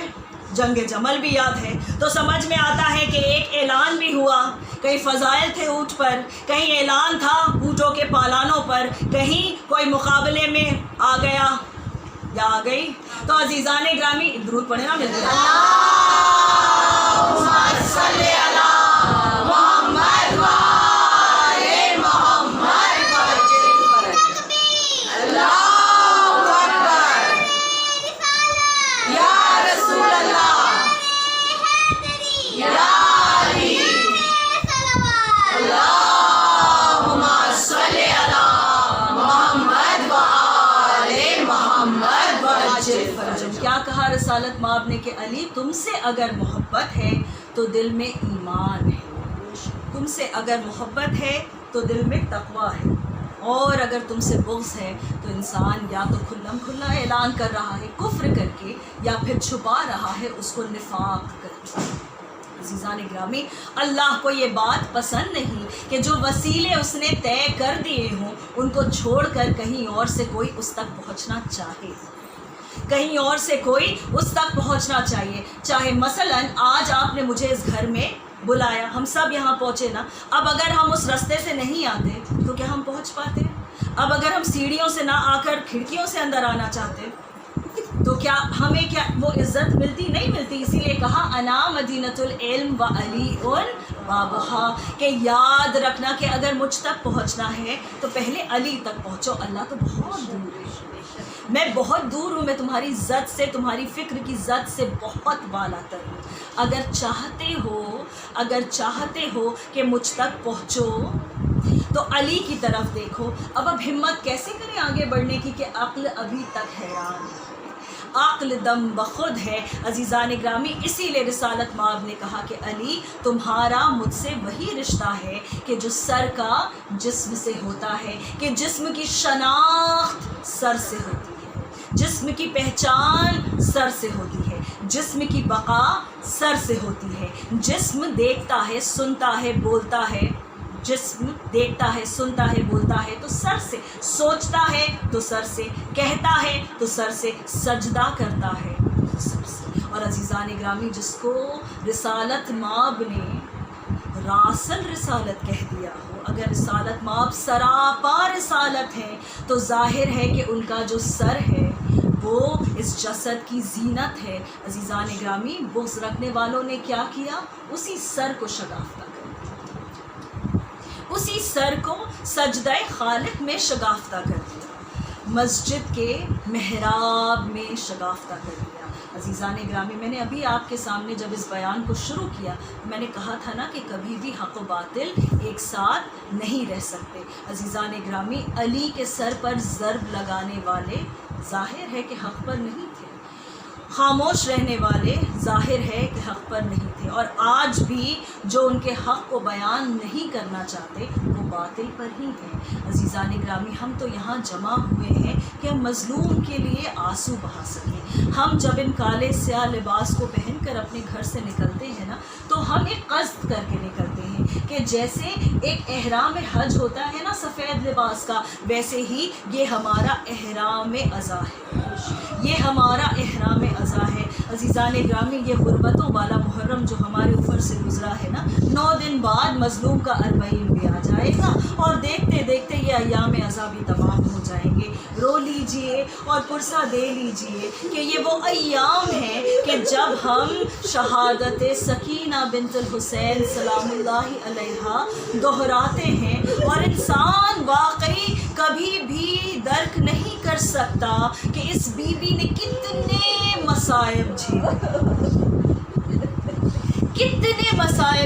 جنگ جمل بھی یاد ہے، تو سمجھ میں آتا ہے کہ ایک اعلان بھی ہوا، کہیں فضائل تھے اونٹ پر، کہیں اعلان تھا اونٹوں کے پالانوں پر، کہیں کوئی مقابلے میں آ گیا یا آ گئی۔ تو عزیزان گرامی درود پڑھے نا ملتے ہیں۔ رسالت مآب نے کہ علی تم سے اگر محبت ہے تو دل میں ایمان ہے، تم سے اگر محبت ہے تو دل میں تقویٰ ہے، اور اگر تم سے بغض ہے تو انسان یا تو کھلم کھلا اعلان کر رہا ہے کفر کر کے، یا پھر چھپا رہا ہے اس کو نفاق کر کے۔ عزیزان گرامی، اللہ کو یہ بات پسند نہیں کہ جو وسیلے اس نے طے کر دیے ہوں ان کو چھوڑ کر کہیں اور سے کوئی اس تک پہنچنا چاہے، کہیں اور سے کوئی اس تک پہنچنا چاہیے۔ چاہے مثلاً آج آپ نے مجھے اس گھر میں بلایا، ہم سب یہاں پہنچے نا، اب اگر ہم اس راستے سے نہیں آتے تو کیا ہم پہنچ پاتے؟ اب اگر ہم سیڑھیوں سے نہ آ کر کھڑکیوں سے اندر آنا چاہتے تو کیا ہمیں کیا وہ عزت ملتی؟ نہیں ملتی۔ اسی لیے کہا انا مدینۃ العلم و علی بابہا، کہ یاد رکھنا کہ اگر مجھ تک پہنچنا ہے تو پہلے علی تک پہنچو، اللہ تو بہت دور ہے، میں بہت دور ہوں، میں تمہاری زد سے، تمہاری فکر کی زد سے بہت بالا تر ہوں۔ اگر چاہتے ہو کہ مجھ تک پہنچو تو علی کی طرف دیکھو۔ اب ہمت کیسے کریں آگے بڑھنے کی کہ عقل ابھی تک حیران ہے، عقل دم بخود ہے۔ عزیزان گرامی، اسی لیے رسالت مآب نے کہا کہ علی تمہارا مجھ سے وہی رشتہ ہے کہ جو سر کا جسم سے ہوتا ہے، کہ جسم کی شناخت سر سے ہوتی ہے، جسم کی پہچان سر سے ہوتی ہے، جسم کی بقا سر سے ہوتی ہے۔ جسم دیکھتا ہے، سنتا ہے، بولتا ہے، جسم دیکھتا ہے، سنتا ہے، بولتا ہے تو سر سے، سوچتا ہے تو سر سے، کہتا ہے تو سر سے، سجدہ کرتا ہے تو سر سے۔ اور عزیزان گرامی، جس کو رسالت مآب نے راسل رسالت کہہ دیا ہو، اگر رسالت مآب سراپا رسالت ہے تو ظاہر ہے کہ ان کا جو سر ہے وہ اس جسد کی زینت ہے۔ عزیزان گرامی، بغض رکھنے والوں نے کیا کیا؟ اسی سر کو شگافتہ کر دیا، اسی سر کو سجدہ خالق میں شگافتہ کر دیا، مسجد کے محراب میں شگافتہ کر دیا۔ عزیزان گرامی، میں نے ابھی آپ کے سامنے جب اس بیان کو شروع کیا میں نے کہا تھا نا کہ کبھی بھی حق و باطل ایک ساتھ نہیں رہ سکتے۔ عزیزان گرامی، علی کے سر پر ضرب لگانے والے ظاہر ہے کہ حق پر نہیں تھے، خاموش رہنے والے ظاہر ہے کہ حق پر نہیں تھے، اور آج بھی جو ان کے حق کو بیان نہیں کرنا چاہتے وہ باطل پر ہی ہیں۔ عزیزان گرامی، ہم تو یہاں جمع ہوئے ہیں کہ ہم مظلوم کے لیے آنسو بہا سکیں۔ ہم جب ان کالے سیاہ لباس کو پہن کر اپنے گھر سے نکلتے ہیں نا تو ہم ایک قصد کر کے نکلتے ہیں کہ جیسے ایک احرام حج ہوتا ہے نا سفید لباس کا، ویسے ہی یہ ہمارا احرام عزا ہے، یہ ہمارا احرام عزا ہے۔ عزیزان گرامی، یہ غربتوں والا محرم جو ہمارے اوپر سے گزرا ہے نا، 9 دن بعد مظلوم کا اربعین بھی آ جائے گا اور دیکھتے دیکھتے یہ ایام عزا بھی تمام ہو جائیں گے۔ رو لیجئے اور پرسہ دے لیجئے کہ یہ وہ ایام ہیں کہ جب ہم شہادت سکینہ بنت الحسین سلام اللہ علیہا دہراتے ہیں، اور انسان واقعی کبھی بھی درک نہیں کر سکتا کہ اس بی بی نے کتنے مصائب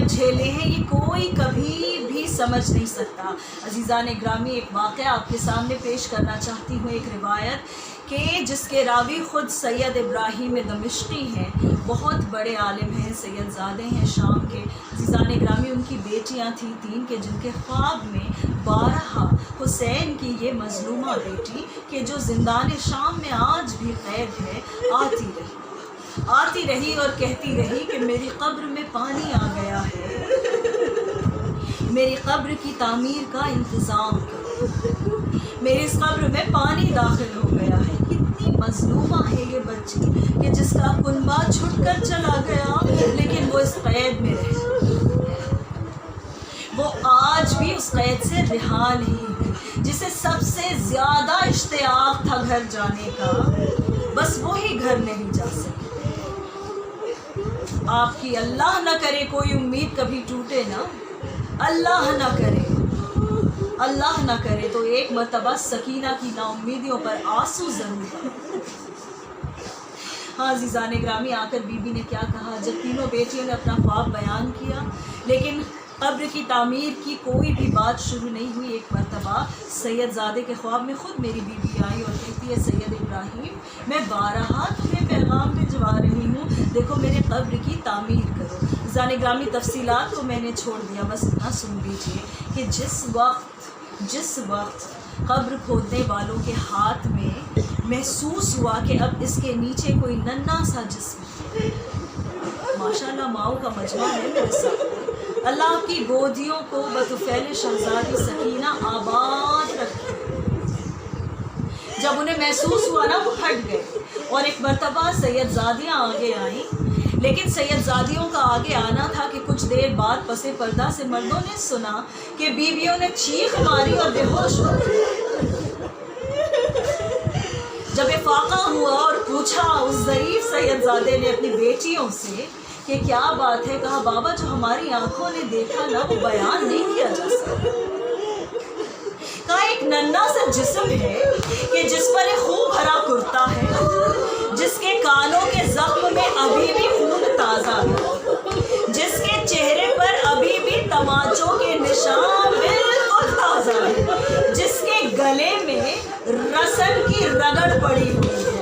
جھیلے ہیں، یہ کوئی کبھی بھی سمجھ نہیں سکتا۔ عزیزان گرامی، ایک واقعہ آپ کے سامنے پیش کرنا چاہتی ہوں، ایک روایت کہ جس کے راوی خود سید ابراہیم دمشقی ہیں، بہت بڑے عالم ہیں، سید زادے ہیں شام کے۔ عزیزان گرامی، ان کی بیٹیاں تھیں 3 کہ جن کے خواب میں 12 حسین کی یہ مظلومہ بیٹی کہ جو زندان شام میں آج بھی قید ہے آتی رہی اور کہتی رہی کہ میری قبر میں پانی آ گیا ہے، میری قبر کی تعمیر کا انتظام کرو، میری اس قبر میں پانی داخل ہو گیا ہے۔ کتنی مظلومہ ہے یہ بچی کہ جس کا کنبہ چھٹ کر چلا گیا لیکن وہ اس قید میں رہی، وہ آج بھی اس قید سے رہا نہیں ہوئی۔ جسے سب سے زیادہ اشتیاق تھا گھر جانے کا، بس وہی گھر نہیں جا سکی۔ آپ کی اللہ نہ کرے کوئی امید کبھی ٹوٹے نا، اللہ نہ کرے تو ایک مرتبہ سکینہ کی نا امیدیوں پر آنسو ضرور آئے۔ ہاں عزیزان گرامی، آ کر بی بی نے کیا کہا جب تینوں بیٹیوں نے اپنا خواب بیان کیا، لیکن قبر کی تعمیر کی کوئی بھی بات شروع نہیں ہوئی. ایک مرتبہ سید زادے کے خواب میں خود میری بیوی آئی اور کہتی ہے سید ابراہیم میں بارہا تمہیں پیغام بھجوا رہی ہوں, دیکھو میرے قبر کی تعمیر کرو. زان گرامی تفصیلات کو میں نے چھوڑ دیا, بس اتنا سن لیجیے کہ جس وقت قبر کھودنے والوں کے ہاتھ میں محسوس ہوا کہ اب اس کے نیچے کوئی ننھا سا جسم ہے, ماشاءاللہ ماؤں کا مجمع ہے میرے ساتھ, اللہ آپ کی گودیوں کو بطفیل شہزادی سکینہ آباد رکھے. جب انہیں محسوس ہوا نا وہ ہٹ گئے اور ایک مرتبہ سید زادیاں آگے آئیں, لیکن سید زادیوں کا آگے آنا تھا کہ کچھ دیر بعد پس پردہ سے مردوں نے سنا کہ بیویوں نے چیخ ماری اور بے ہوش ہو گئے. جب افاقہ ہوا اور پوچھا اس ظریف سید زادے نے اپنی بیٹیوں سے کہ کیا بات ہے, کہا بابا جو ہماری آنکھوں نے دیکھا نا وہ بیان نہیں کیا جا سکتا. کہا ایک ننھا سا جسم ہے کہ جس پر ایک خوب بھرا کرتا ہے, جس کے کانوں کے زخم میں ابھی بھی خون تازہ ہے, جس کے چہرے پر ابھی بھی تماچوں کے نشان بالکل تازہ ہے, جس کے گلے میں رسن کی رگڑ پڑی ہوئی ہے,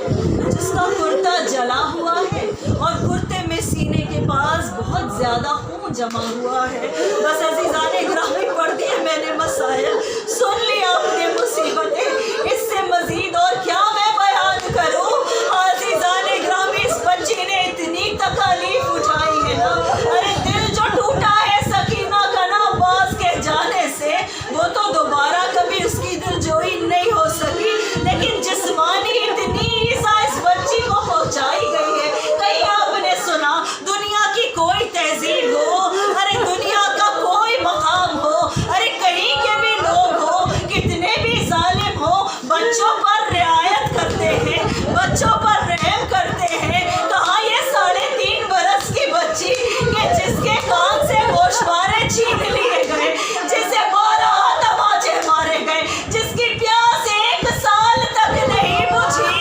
جس کا کرتا جلا ہوا ہے اور کرتے میں سینے کے پاس بہت زیادہ خون جمع ہوا ہے. بس عزیزان گرامی پڑھ دیے میں نے مسائل, سن لیا اپنے مصیبتیں, اس سے مزید اور کیا میں بیان کروں. عزیزان گرامی اس بچی نے اتنی تکالیف اٹھائی ہے نا, ارے دل جو ٹوٹا ہے سکینہ کا نا عباس کے جانے سے, وہ تو دوبارہ کبھی اس کی دل جوئی نہیں ہو سکی, لیکن جسمانی اتنی ایزا اس بچی کو پہنچائی گئی ہے. کہیں آپ نے سنا دنیا کی کوئی تہذیب ہو, ارے دنیا کا کوئی مقام ہو, ارے کہیں کے بھی لوگ ہو, کتنے بھی ظالم ہو, بچوں پر رعایت کرتے ہیں, بچوں پر رحم کرتے ہیں. کہاں یہ 3.5 برس کی بچی کہ جس کے کان سے گوشوارے چھین لیے گئے, جسے 12 تماچے مارے گئے, جس کی پیاس 1 سال تک نہیں بجھی,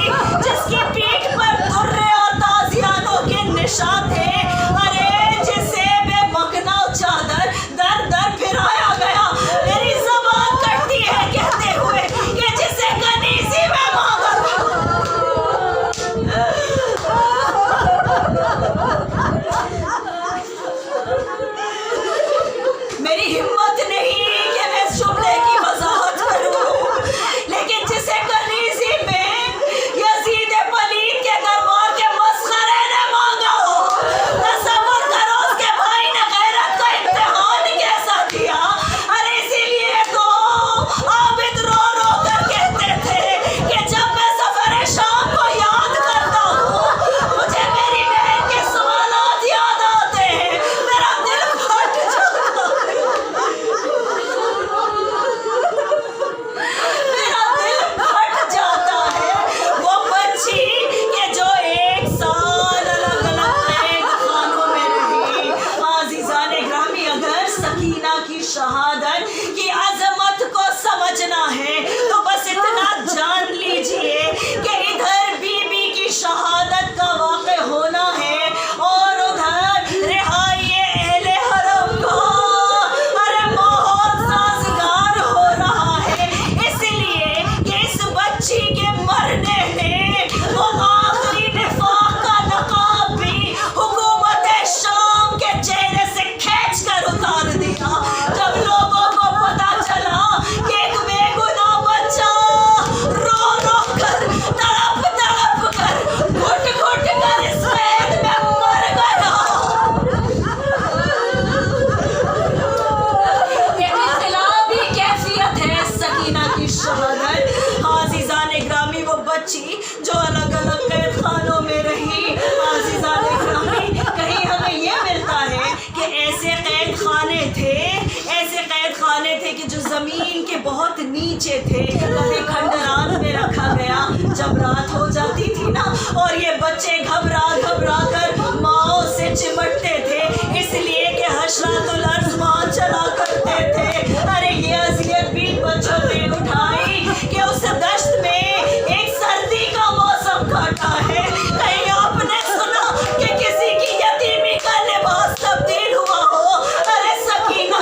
جس کی پیٹھ پر درے اور تازیانوں کے نشان تھے, ارے جسے بے مکنا چادر در در پھرایا گیا. میری زبان کٹتی ہے کہتے ہوئے کہ جسے کنیزی میں مانگا. میری ہمت نہیں کہ میں اس جملے کی وضاحت کروں, لیکن جسے کنیزی میں یزید پلید کے دربار کے مسخرے نے مانگا ہو, تصور کرو اس کے بھائی نے غیرت کا امتحان کیسا دیا. ارے اسی لیے تو عابد رو رو کر کہتے تھے کہ جب میں سفر شام کو یاد کرتا ہوں مجھے میری بہن کے سوالات یاد آتے ہیں, میرا دل پھٹ جاتا ہے, میرا دل پھٹ جاتا ہے. وہ بچی کہ جو 1 سال الگ الگ قید خانوں میں رہی. عزیزان گرامی اگر سکینہ کی شہادت کی عظمت کو سمجھنا ہے تو بس اتنا جان لیجئے کہ ادھر بی بی کی شہادت کا واقع ہونا ہے اور ادھر رہائی اہل حرم کا ارے ماحول سازگار ہو رہا ہے. اس لیے کہ اس بچی کے مرنے نے وہ آخری نفاق کا نقاب بھی حکومت شام کے چہرے سے کھینچ کر اتار دیا. جب لوگوں کو پتا چلا کہ ایک بے گناہ بچہ رو رو کر تڑپ تڑپ کر گھٹ گھٹ کر اس قید میں مر گیا. ایک انقلابی کیفیت ہے سکینہ کی شہادت. عزیزان گرامی وہ بچی جو الگ الگ قید خانوں میں رہی, عزیزان گرامی کہیں ہمیں یہ ملتا ہے کہ ایسے قید خانے تھے کہ جو زمین کے بہت نیچے تھے, کبھی کھنڈرات میں رکھا گیا. جب رات ہو جاتی تھی نا اور یہ بچے گھبرا گھبرا کر ماؤں سے چمٹتے تھے, اس لیے کہ حشرات الارض وہاں چلا کرتے تھے. ارے یہ اذیت بھی بچوں نے اٹھائی کہ اس دشت میں ایک سردی کا موسم کاٹا ہے. کہیں آپ نے سنا کہ کسی کی یتیمی کا لباس تبدیل ہوا ہو. ارے سکینہ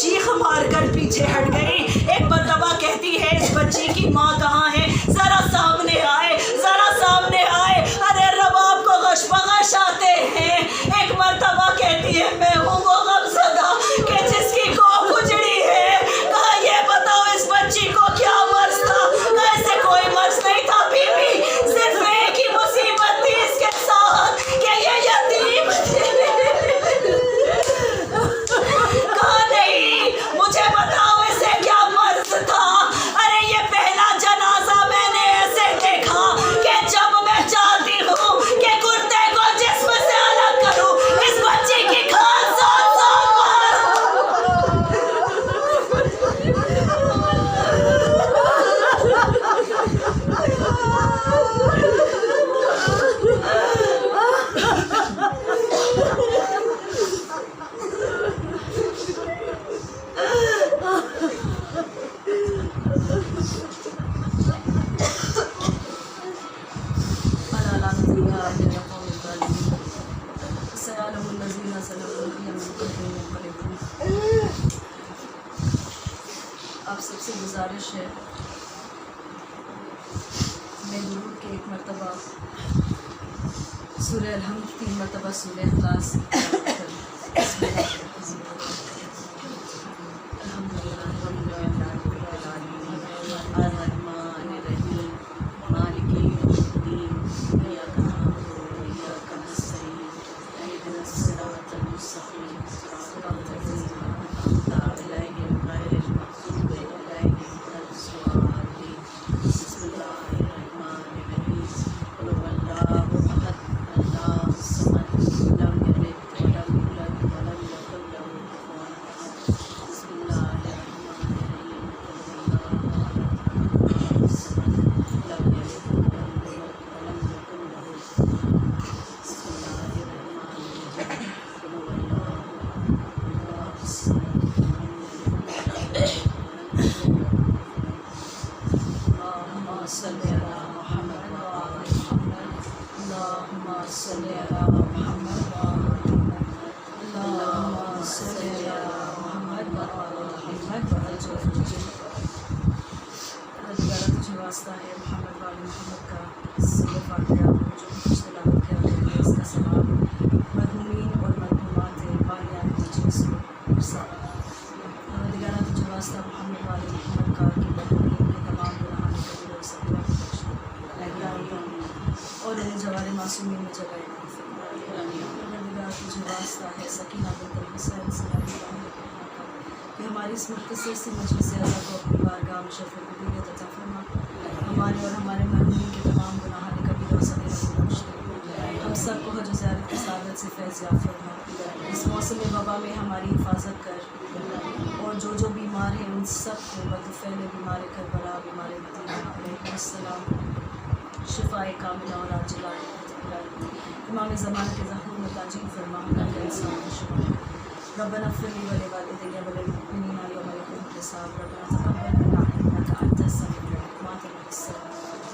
چیخ مار کر پیچھے ہٹ گئی. ایک مرتبہ کہتی ہے اس بچی کی ماں کہاں ہے, ذرا سامنے آئے, ذرا سامنے آئے. ارے رباب کو غش بغش آتے ہیں. ایک مرتبہ کہتی ہے میں ہوں وہ غمزدہ کہ جس کی کوکھ اجڑی ہے. کہا یہ بتاؤ اس بچی کو کیا مرض تھا؟ کہا اسے کوئی مرض نہیں تھا بی بی, صرف ایک ہی مصیبت تھی اس کے ساتھ کہ یہ یتیم تھی. کہا نہیں, مجھے بتاؤ اسے کیا مرض تھا؟ ارے یہ پہلا جنازہ میں نے ایسے دیکھا کہ جب میں چاہتی ہوں کہ کرتے کو جسم سے الگ کروں, اس بچی کی کھال ساتھ آپ سب سے گزارش ہے میں درود کے ایک مرتبہ سورہ الحمد 3 مرتبہ سورہ اخلاص واسطہ ہے محمد وال محمد کا سورہ فاتحہ جو کچھ تلاوت کیا گیا ہے اس کا ثواب مرحومین اور مرحومات باریان مجلس کو دیگرہ تجھے واسطہ محمد وال محمد کا کہ مرحومین کے تمام گناہان کبیر اور صغیرہ اور انہیں جوار معصومین میں جگہ دیگرہ تجھے واسطہ ہے سکینہ بنت الحسین صلی اللہ علیہ کہ ہماری اس مختصر سی مجلس اعلیٰ کو اپنی بارگاہ میں شرف قبولیت عطا فرما. ہمارے اور ہمارے مرحومین کے تمام گناہان کبیرہ و صغیرہ کو بخش دے. ہم سب کو حج و زیارت کی سعادت سے فیض یاب فرما. اس موسم وبا میں ہماری حفاظت کر اور جو بیمار ہیں ان سب کو بدفعل بیمار کربلا بیمار مدینہ علیہ السلام شفائے کاملہ اور عاجلہ امام زمان کے ظہور میں تاجیل فرما. اللہ انسان کو شفا. ربنا اغفر لي ولوالدي وللمؤمنين يوم يقوم الحساب. ربنا تقبل منا انك انت السميع العليم.